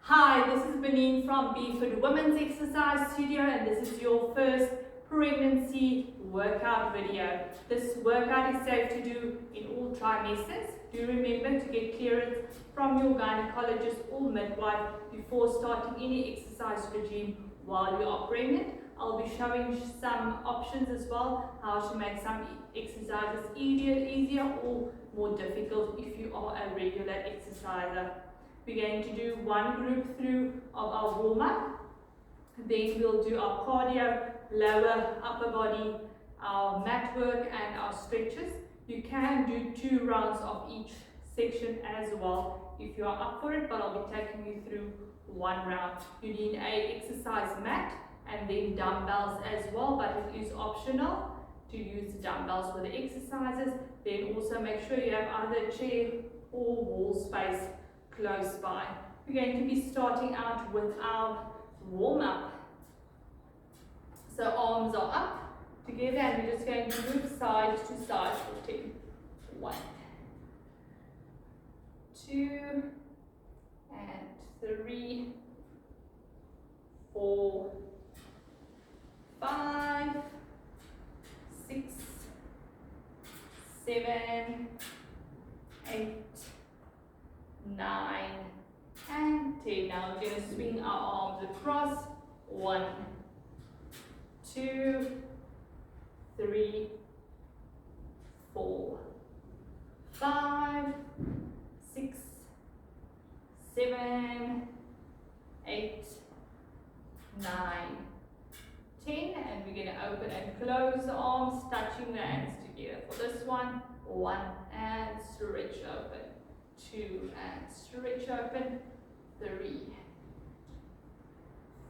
Hi, this is Benin from Beeford Women's Exercise Studio, and this is your first pregnancy workout video. This workout is safe to do in all trimesters. Do remember to get clearance from your gynaecologist or midwife before starting any exercise regime while you are pregnant. I'll be showing some options as well, how to make some exercises easier or more difficult if you are a regular exerciser. We're going to do one group through of our warm-up. Then we'll do our cardio, lower, upper body, our mat work and our stretches. You can do 2 rounds of each section as well if you are up for it, but I'll be taking you through 1 round. You need a exercise mat and then dumbbells as well, but it is optional to use dumbbells for the exercises. Then also make sure you have either chair or wall space close by. We're going to be starting out with our warm-up. So arms are up together and we're just going to move side to side for 10. 1, 2, and 3, 4, 5, 6, 7, 8, 9, and 10. Now we're going to swing our arms across. 1, 2, 3, 4, 5, 6, 7, 8, 9, 10. And we're going to open and close the arms, touching the hands together. For this one, 1 and stretch open. 2 and stretch open. 3,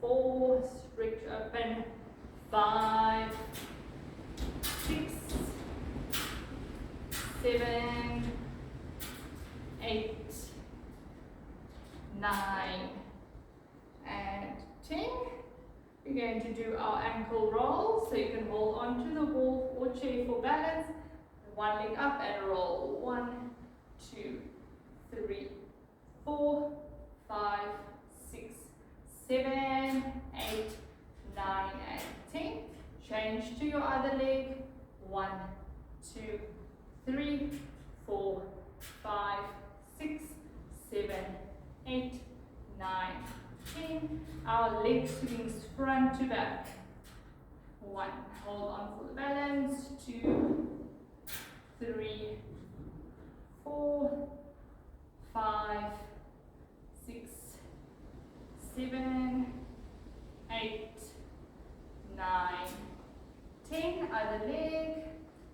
4, stretch open. 5, 6, 7, 8, 9, and 10. We're going to do our ankle roll, so you can hold onto the wall or chair for balance. 1 leg up and roll. 1, 2, 3, 4, 5, 6, 7, 8, 9, and 10. Change to your other leg. 1, 2, 3, 4, 5, 6, 7, 8, 9, 10. Our leg swings front to back. 1, hold on for the balance. 2, 3, 4, 5, 6, 7, 8, 9, 10. Other leg.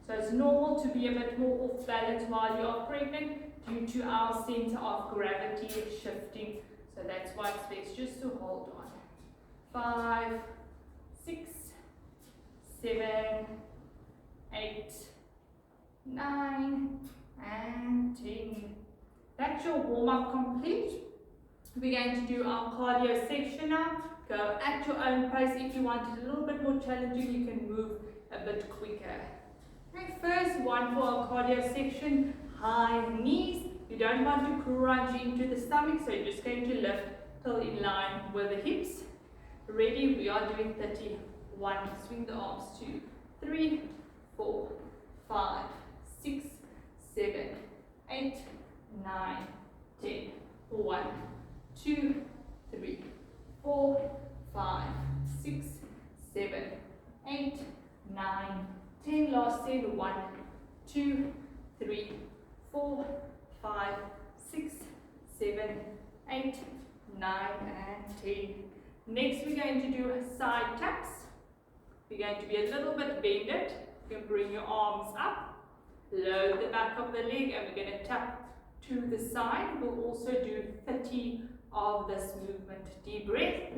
So it's normal to be a bit more off balance while you are pregnant due to our center of gravity shifting. So that's why it's best just to hold on. 5, 6, 7, 8, 9, and 10. That's your warm-up complete. We're going to do our cardio section now. Go at your own pace. If you want it a little bit more challenging, you can move a bit quicker. Okay, first one for our cardio section, high knees. You don't want to crunch into the stomach, so you're just going to lift till in line with the hips. Ready? We are doing 31. Swing the arms. 2, 3, 4, 5, 6, 7, 8, 9, 10. 1, 2, 3, 4, 5, 6, 7, 8, 9, 10. Last 10. 1, 2, 3, 4, 5, 6, 7, 8, 9, and 10. Next we're going to do side taps. We're going to be a little bit bended. You can bring your arms up, load the back of the leg, and we're going to tap to the side. We'll also do 30 of this movement. Deep breath.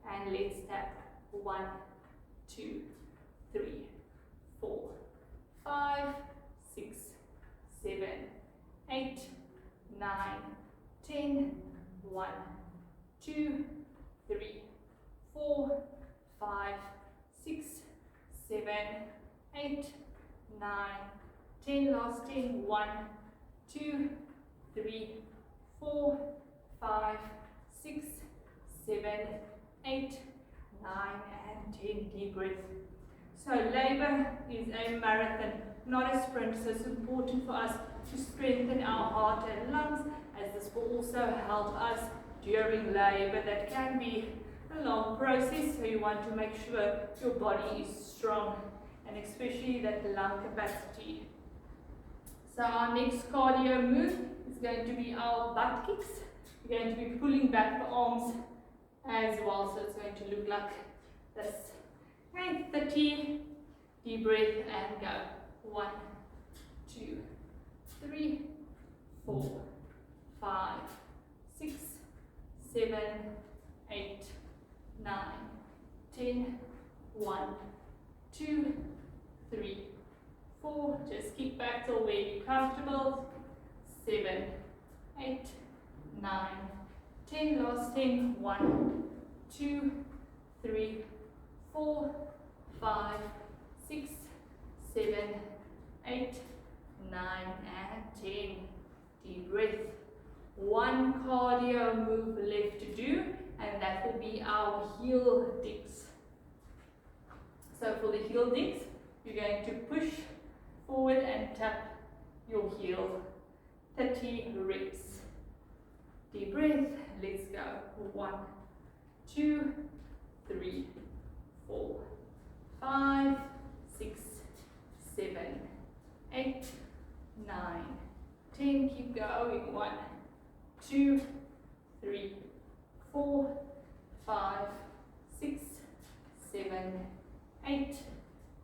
And let's tap. 1, 2, 3, 4, 5, 6, 7, 8, 9, 10. 1, 2, 3, 4, 5, 6, 7, 8, 9, 10. Last 10. 1, 2, 3, 4, 5, 6, 7, 8, 9, and 10. Deep breath. So labor is a marathon, not a sprint, so it's important for us to strengthen our heart and lungs, as this will also help us during labor. That can be a long process, so you want to make sure your body is strong, and especially that lung capacity. So our next cardio move is going to be our butt kicks. We're going to be pulling back the arms as well, so it's going to look like this. Okay, 30, deep breath and go. 1, 2, 3, 4, 5, 6, 7, 8, 9, 10, 1, 2, 3, 4, just kick back till where you're comfortable. 7, 8, 9, 10, last 10. 1, 2, 3, 4, 5, 6, 7, 8, 9, and 10. Deep breath. One cardio move left to do, and that will be our heel digs. So for the heel digs, you're going to push forward and tap your heel. 30 reps. Deep breath. Let's go. 1, 2, 3, 4, 5, 6, 7, 8, 9, 10. Keep going. 1, 2, 3, 4, 5, 6, 7, 8,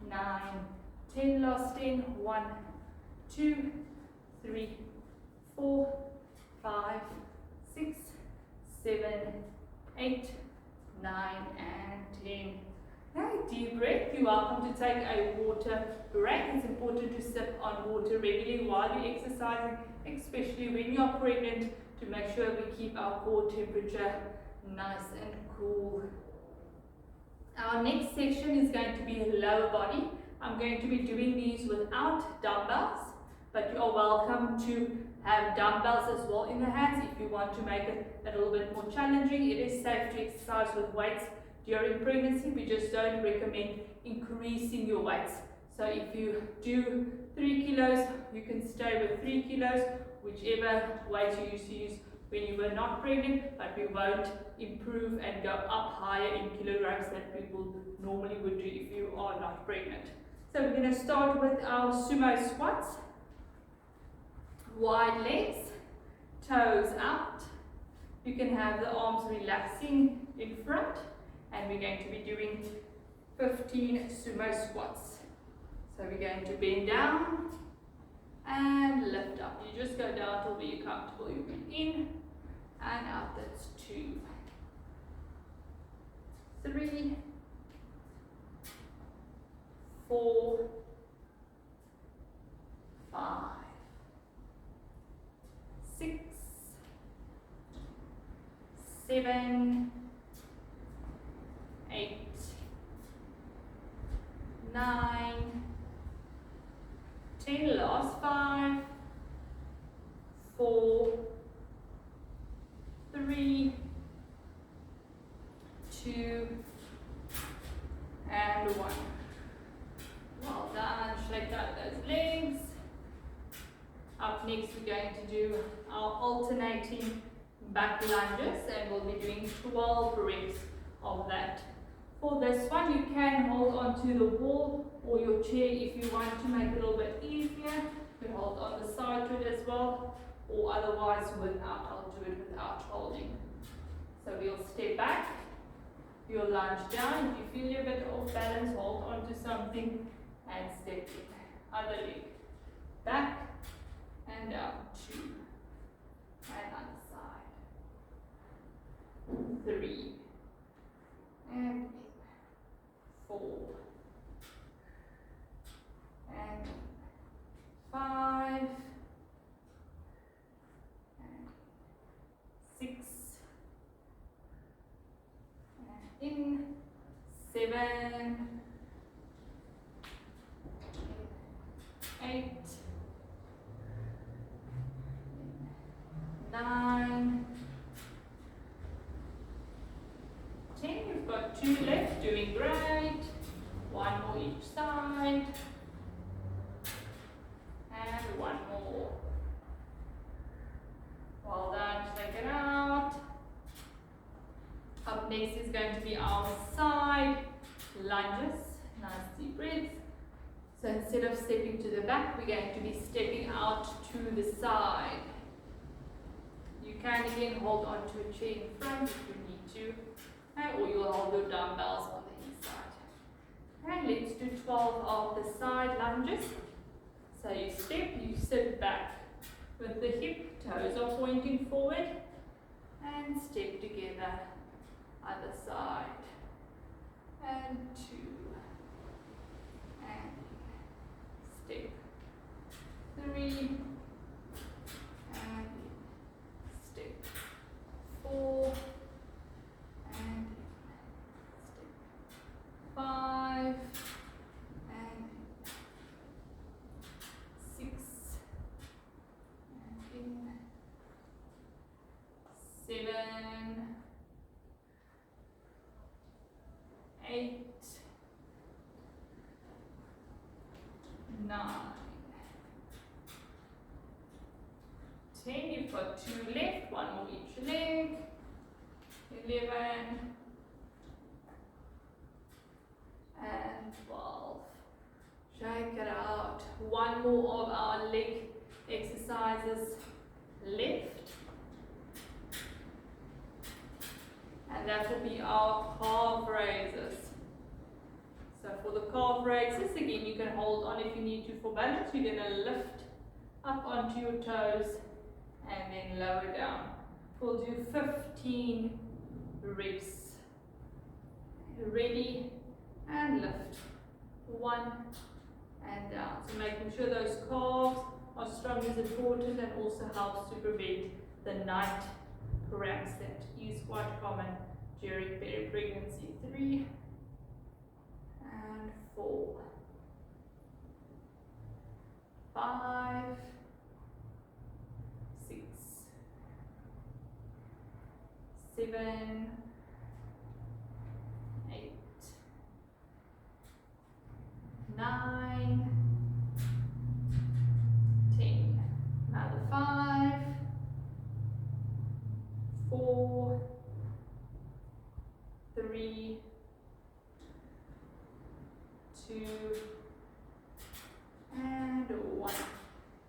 9, 10. Last 10. 1, 2, 3, 4, 5, 6, 7, 8, 9, and 10. Okay, deep breath. You're welcome to take a water break. It's important to sip on water regularly while you're exercising, especially when you're pregnant, to make sure we keep our core temperature nice and cool. Our next section is going to be lower body. I'm going to be doing these without dumbbells, but you are welcome to have dumbbells as well in the hands if you want to make it a little bit more challenging. It is safe to exercise with weights during pregnancy. We just don't recommend increasing your weights. So if you do 3 kilos, you can stay with 3 kilos, whichever weight you used to use when you were not pregnant, but we won't improve and go up higher in kilograms that people normally would do if you are not pregnant. So we're going to start with our sumo squats. Wide legs, toes out. You can have the arms relaxing in front, and we're going to be doing 15 sumo squats. So we're going to bend down and lift up. You just go down till where you're comfortable. You breathe in and out. That's 2, 3, 4, 5, 6, 7, 8, 9, 10. Last 5, 4, 3, 2, and 1. Well done. Shake out those legs. Up next, we're going to do our alternating back lunges, and we'll be doing 12 reps of that. For this one, you can hold onto the wall or your chair if you want to make it a little bit easier. You can hold on the side to it as well, or otherwise without. I'll do it without holding. So we'll step back, you'll lunge down. If you feel you're a bit off balance, hold onto something and step in. Other leg. Back and down. 2. And other side. 3. And 4. And 5. And 6. And in. 7. 8. 9. 2 left, doing great. 1 more each side. And 1 more. Well done, take it out. Up next is going to be our side lunges. Nice deep breaths. So instead of stepping to the back, we're going to be stepping out to the side. You can again hold on to a chair in front if you need to, or you'll hold your dumbbells on the inside. And let's do 12 of the side lunges. So you step, you sit back with the hip, toes are pointing forward, and step together, other side, and 2, and step, 3, and step, 4, and step, 5, and 6, and 7, 8, 9, 10. You've got 2 left, 1 more each leg. 11 and 12. Shake it out. 1 more of our leg exercises left. And that will be our calf raises. So for the calf raises, again, you can hold on if you need to for balance. You're going to lift up onto your toes and then lower down. We'll do 15 reps. Ready and lift. 1 and down. So making sure those calves are strong is important and also helps to prevent the night cramps that is quite common during peri-pregnancy. 3 and 4, 5, 6, 7, 8, 9, 10. Another 5, 4, 3, 2, and 1.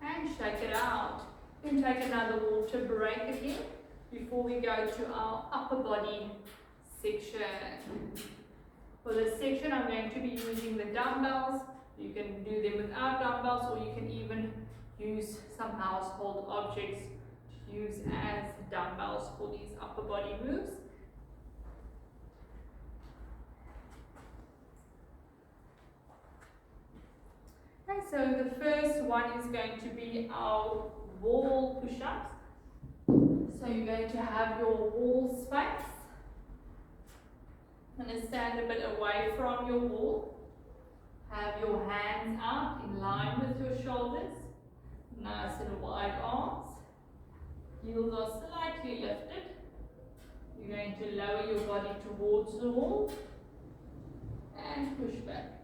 And shake it out. Then take another water break again before we go to our upper body section. For this section, I'm going to be using the dumbbells. You can do them without dumbbells, or you can even use some household objects to use as dumbbells for these upper body moves. Okay, so the first one is going to be our wall push-ups. So you're going to have your wall space. I'm going to stand a bit away from your wall. Have your hands out in line with your shoulders. Nice and wide arms. Heels are slightly lifted. You're going to lower your body towards the wall and push back.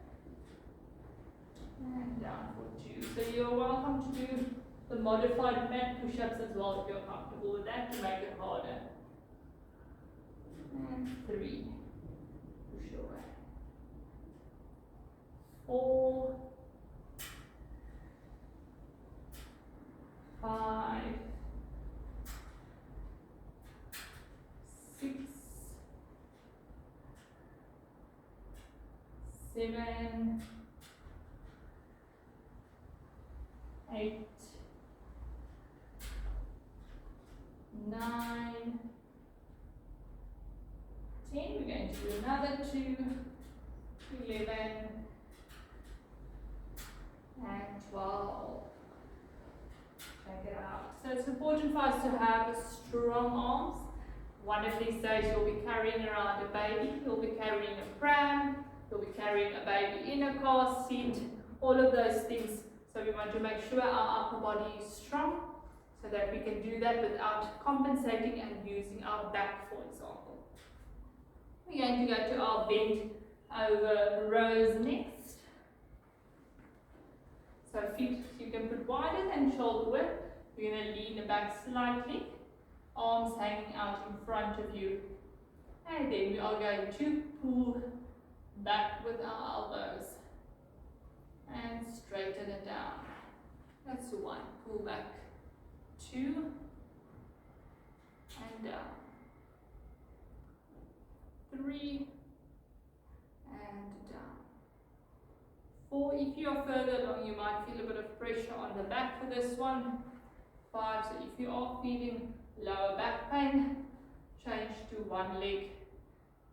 And down for 2. So you're welcome to do the modified mat push-ups as well if you're comfortable with that to make it harder. And 3. Push away. 4. 5. 6. 7. 8. 9. 10. We're going to do another 2. 11. And 12. Check it out. So it's important for us to have strong arms. One of these days you'll be carrying around a baby, you'll be carrying a pram, you'll be carrying a baby in a car seat, all of those things. So we want to make sure our upper body is strong so that we can do that without compensating and using our back, for example. We're going to go to our bent over rows next. So feet you can put wider than shoulder width. We're going to lean back slightly, arms hanging out in front of you. And then we are going to pull back with our elbows and straighten it down. That's 1. Pull back. 2 and down. 3 and down. 4. If you are further along, you might feel a bit of pressure on the back for this one. 5. So if you are feeling lower back pain, change to one leg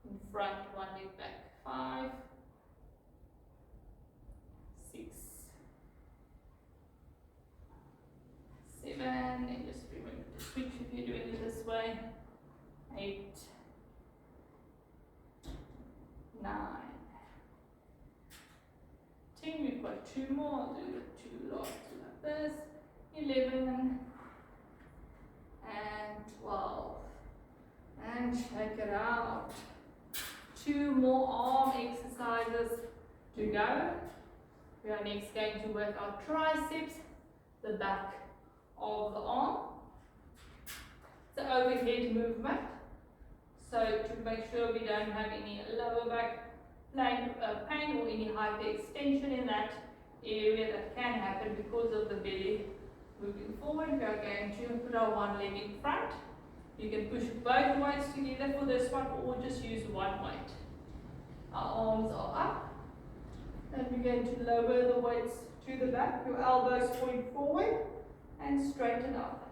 in front, one leg back. 5, 6, 7, and just remember to switch if you're doing it this way. 8, 9, 10. We've got 2 more. I'll do the 2 last like this. 11 and 12. And shake it out. 2 more arm exercises to go. We are next going to work our triceps, the back of the arm. It's an overhead movement. So to make sure we don't have any lower back pain or any hyperextension in that area that can happen because of the belly moving forward. We are going to put our one leg in front. You can push both weights together for this one or just use one weight. Our arms are up. And we're going to lower the weights to the back. Your elbows point forward and straighten up.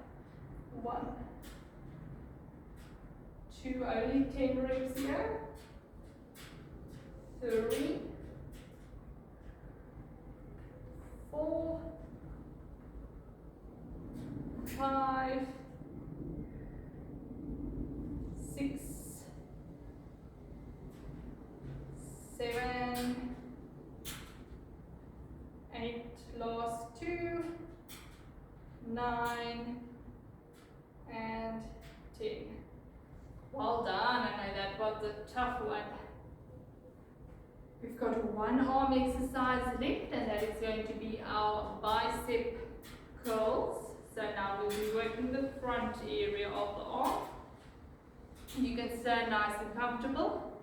1, 2, only 10 reps here. 3, 4, 5, 6, 7, 8, last 2, 9, and 10. Well done. I know that was a tough one. We've got one arm exercise left, and that is going to be our bicep curls. So now we'll be working the front area of the arm. You can stand nice and comfortable.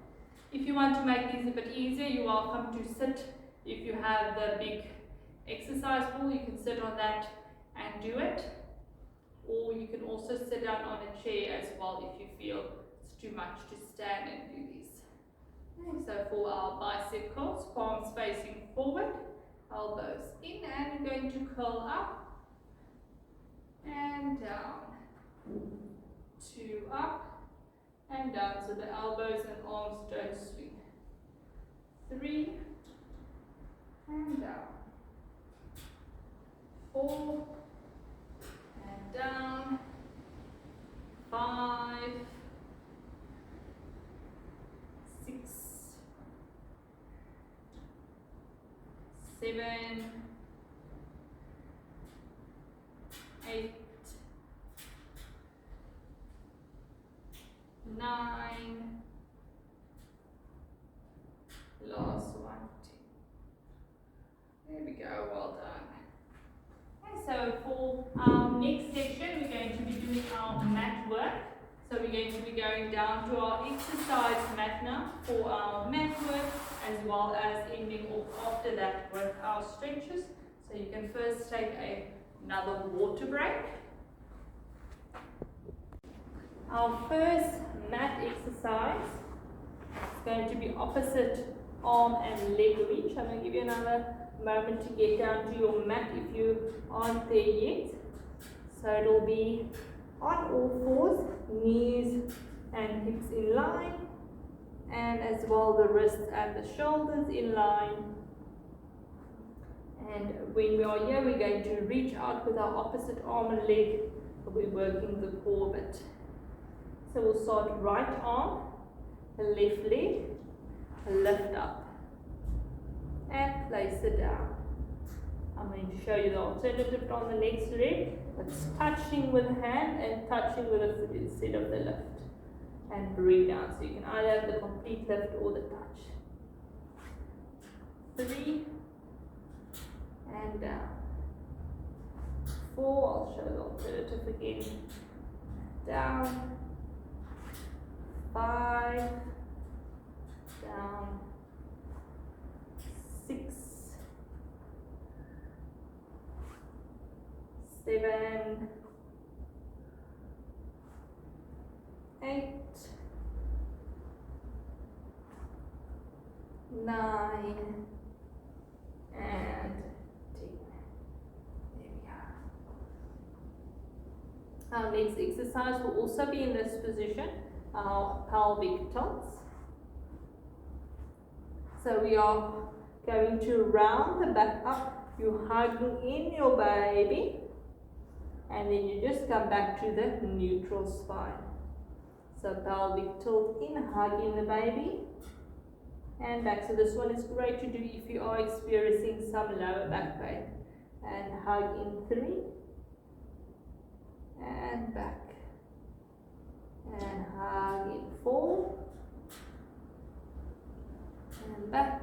If you want to make these a bit easier, you're welcome to sit. If you have the big exercise ball, you can sit on that and do it. Or you can also sit down on a chair as well if you feel it's too much to stand and do these. So for our bicep curls, palms facing forward, elbows in, and we're going to curl up and down. 2 up and down, so the elbows and arms don't swing. 3 and down. 4 and down. 5, 6, 7, 8, 9, last one, 10. There we go, well done. Okay, so for our next section, we're going to be doing our mat work. So we're going to be going down to our exercise mat now for our mat work, as well as ending off after that with our stretches. So you can first take another water break. Our first mat exercise is going to be opposite arm and leg reach. I'm going to give you another moment to get down to your mat if you aren't there yet. So it will be on all fours, knees and hips in line, and as well the wrists and the shoulders in line. And when we are here, we're going to reach out with our opposite arm and leg. We're working the core a bit. So we'll start right arm, left leg, lift up, and place it down. I'm going to show you the alternative on the next leg. It's touching with the hand and touching with the foot instead of the lift. and bring down. So you can either have the complete lift or the touch. 3 and down. 4, I'll show the alternative again. Down. 5, down. 6, 7, 8, 9, and 10. There we are. Our next exercise will also be in this position, our pelvic tilts. So we are going to round the back up, you're hugging in your baby, and then you just come back to the neutral spine. So pelvic tilt in, hugging the baby, and back. So this one is great to do if you are experiencing some lower back pain. And hug in 3, and back, and hug in 4, and back,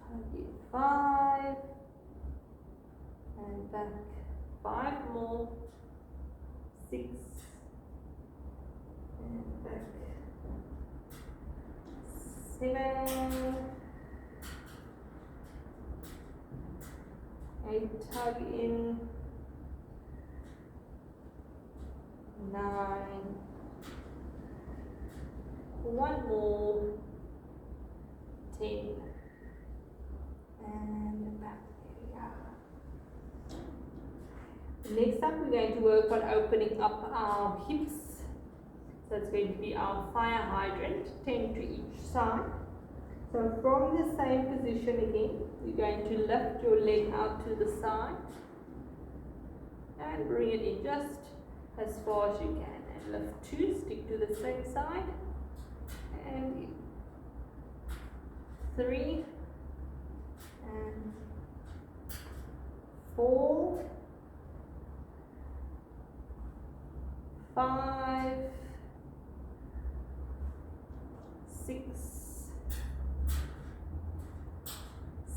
hug in 5, and back, 5 more, 6, and back, 7, 8, hug in, 9, 1 more, 10, and back. Next up, we're going to work on opening up our hips. So it's going to be our fire hydrant, 10 to each side. So from the same position again, you're going to lift your leg out to the side and bring it in just as far as you can. And lift 2, stick to the same side, and in. 3, and 4, 5, 6,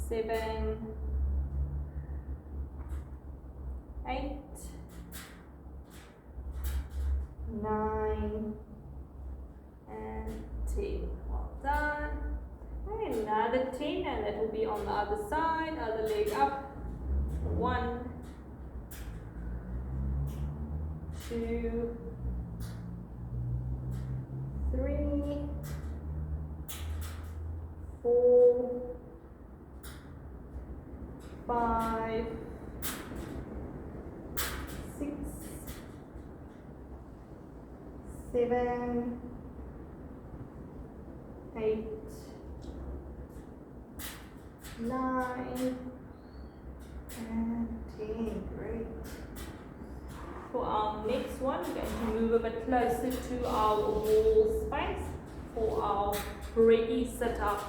7, 8, 9, and 10. Well done. And another 10, and that will be on the other side, other leg up. 1, 2, 3, 4, 5, 6, 7, 8, 9, and 10. Great. For our next one, we're going to move a bit closer to our wall space for our ready sit up.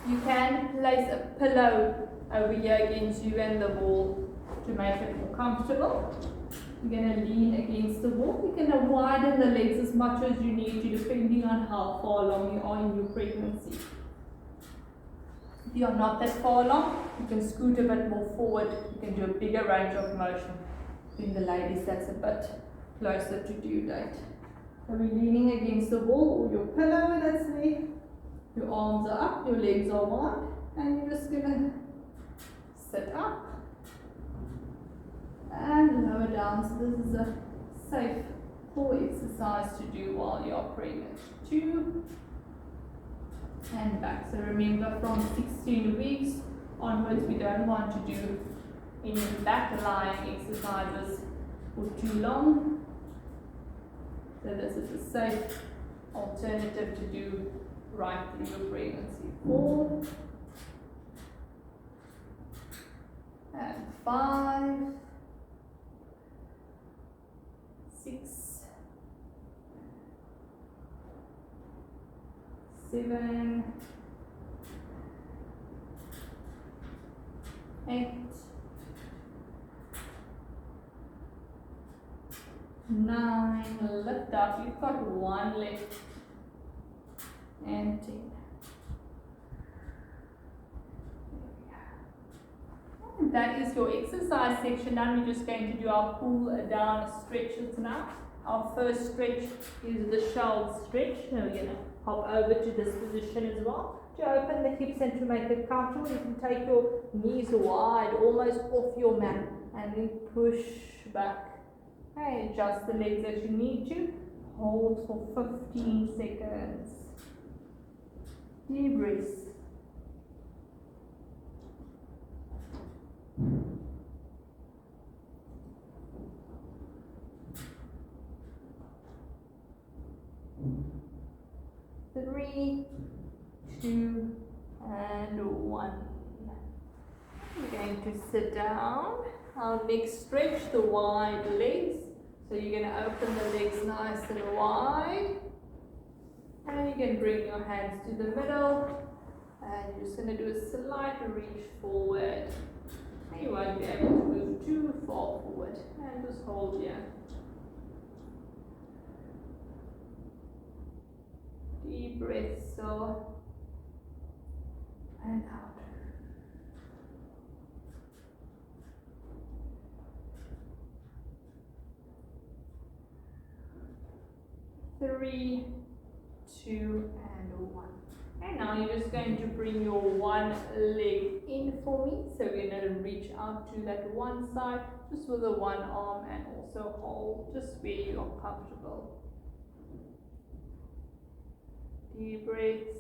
You can place a pillow over here against you and the wall to make it more comfortable. You're going to lean against the wall. You can widen the legs as much as you need to, depending on how far along you are in your pregnancy. If you are not that far along, you can scoot a bit more forward. You can do a bigger range of motion. In the ladies, that's a bit closer to due date. So we're leaning against the wall or your pillow that's there. Your arms are up, your legs are wide, and you're just going to sit up and lower down. So this is a safe core exercise to do while you're pregnant. 2 and back. So remember, from 16 weeks onwards, we don't want to do any back lying exercises for too long. So this is a safe alternative to do right through your pregnancy. 4 and 5, 6, 7, 8, 9, lift up, you've got 1 left, and 10. And that is your exercise section done. We're just going to do our pull down stretches now. Our first stretch is the shoulder stretch. Now we're going to hop over to this position as well. To open the hips and to make it comfortable, you can take your knees wide, almost off your mat, and then push back. Okay, adjust the legs as you need to. Hold for 15 seconds. Deep breaths. Three, 2, and 1. We're going to sit down. Our next stretch, the wide legs. So you're going to open the legs nice and wide. And you can bring your hands to the middle. And you're just going to do a slight reach forward. And you won't be able to move too far forward. And just hold here. Deep breaths, so and out. Three, 2, and 1. And now you're just going to bring your one leg in for me. So we're going to reach out to that one side just with the one arm and also hold just where you are comfortable. Deep breaths.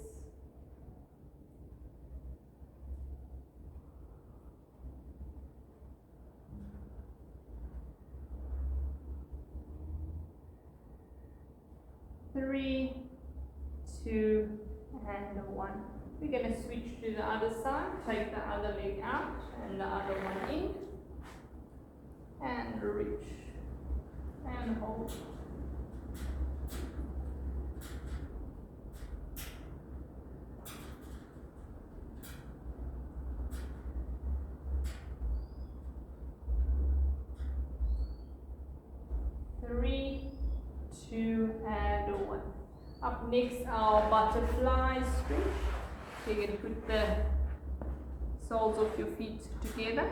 Three, 2, and 1. We're going to switch to the other side. Take the other leg out and the other one in. And reach. And hold. Three, 2, and 1. Up next, our butterfly stretch. So you're going to put the soles of your feet together.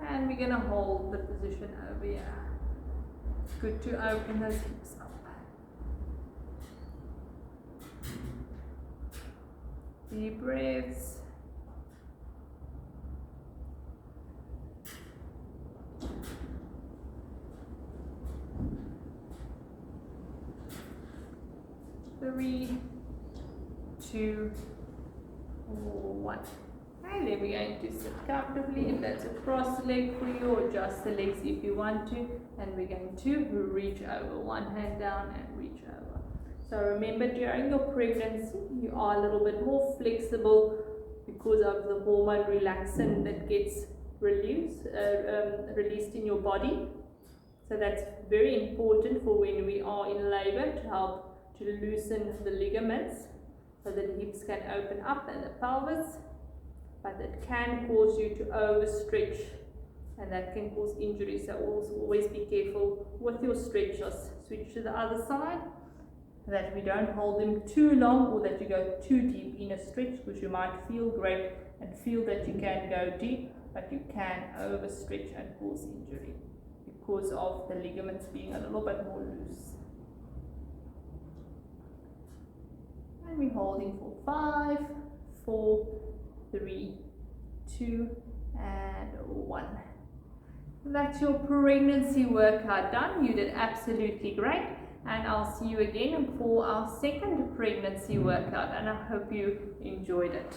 And we're going to hold the position over here. Good to open those hips up. Deep breaths. Three, 2, 1. And then we're going to sit comfortably. If that's a cross leg for you, or adjust the legs if you want to. And we're going to reach over. One hand down and reach over. So remember, during your pregnancy, you are a little bit more flexible because of the hormone relaxin that gets released in your body. So that's very important for when we are in labor, to help to loosen the ligaments so that the hips can open up and the pelvis, but it can cause you to overstretch, and that can cause injury. So also always be careful with your stretches. Switch to the other side, that we don't hold them too long or that you go too deep in a stretch, because you might feel great and feel that you can go deep, but you can overstretch and cause injury because of the ligaments being a little bit more loose. And we're holding for 5, 4, 3, 2, and 1. That's your pregnancy workout done. You did absolutely great. And I'll see you again for our second pregnancy workout. And I hope you enjoyed it.